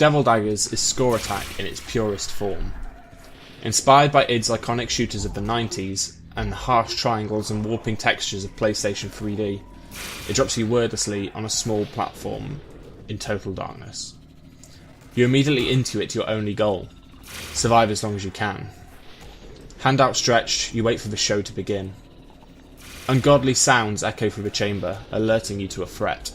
Devil Daggers is score attack in its purest form. Inspired by id's iconic shooters of the 90s and the harsh triangles and warping textures of PlayStation 3D, it drops you wordlessly on a small platform in total darkness. You immediately intuit your only goal: survive as long as you can. Hand outstretched, you wait for the show to begin. Ungodly sounds echo through the chamber, alerting you to a threat.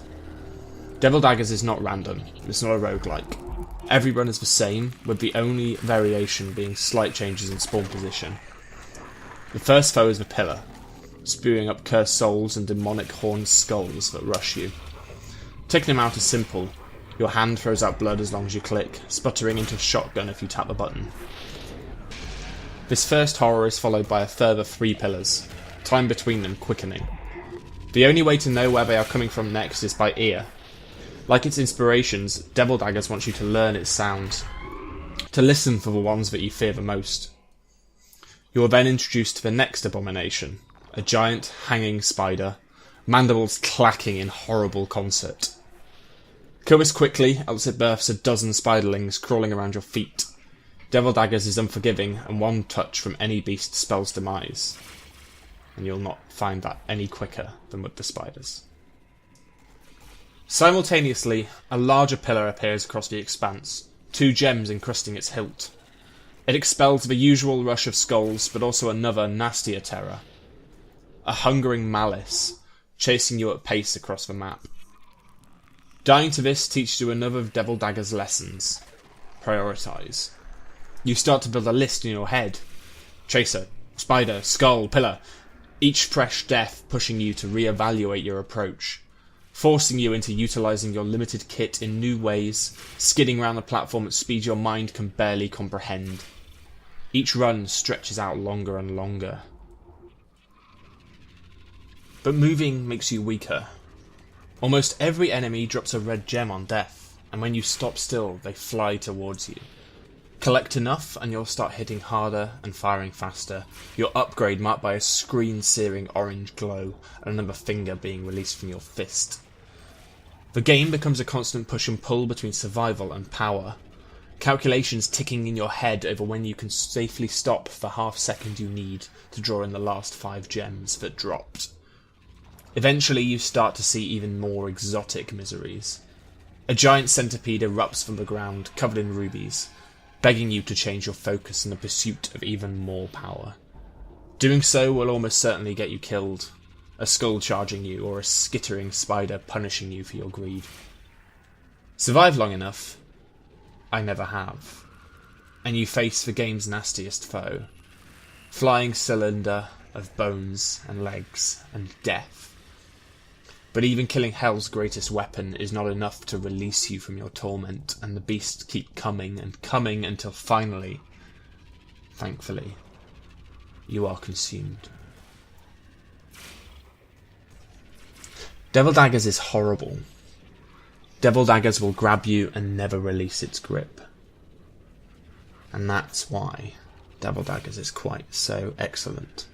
Devil Daggers is not random, it's not a roguelike. Every run is the same, with the only variation being slight changes in spawn position. The first foe is the pillar, spewing up cursed souls and demonic horned skulls that rush you. Taking them out is simple. Your hand throws out blood as long as you click, sputtering into a shotgun if you tap the button. This first horror is followed by a further 3 pillars, time between them quickening. The only way to know where they are coming from next is by ear. Like its inspirations, Devil Daggers wants you to learn its sound, to listen for the ones that you fear the most. You are then introduced to the next abomination, a giant hanging spider, mandibles clacking in horrible concert. Kill this quickly, else it births a dozen spiderlings crawling around your feet. Devil Daggers is unforgiving, and one touch from any beast spells demise. And you'll not find that any quicker than with the spiders. Simultaneously, a larger pillar appears across the expanse, 2 gems encrusting its hilt. It expels the usual rush of skulls, but also another nastier terror. A hungering malice, chasing you at pace across the map. Dying to this teaches you another of Devil Dagger's lessons. Prioritise. You start to build a list in your head. Chaser, spider, skull, pillar. Each fresh death pushing you to re-evaluate your approach, forcing you into utilising your limited kit in new ways, skidding around the platform at speed your mind can barely comprehend. Each run stretches out longer and longer. But moving makes you weaker. Almost every enemy drops a red gem on death, and when you stop still, they fly towards you. Collect enough and you'll start hitting harder and firing faster, your upgrade marked by a screen-searing orange glow and another finger being released from your fist. The game becomes a constant push and pull between survival and power, calculations ticking in your head over when you can safely stop the half second you need to draw in the last 5 gems that dropped. Eventually you start to see even more exotic miseries. A giant centipede erupts from the ground, covered in rubies, begging you to change your focus in the pursuit of even more power. Doing so will almost certainly get you killed, a skull charging you or a skittering spider punishing you for your greed. Survive long enough, I never have, and you face the game's nastiest foe, flying cylinder of bones and legs and death. But even killing Hell's greatest weapon is not enough to release you from your torment, and the beasts keep coming and coming until finally, thankfully, you are consumed. Devil Daggers is horrible. Devil Daggers will grab you and never release its grip. And that's why Devil Daggers is quite so excellent.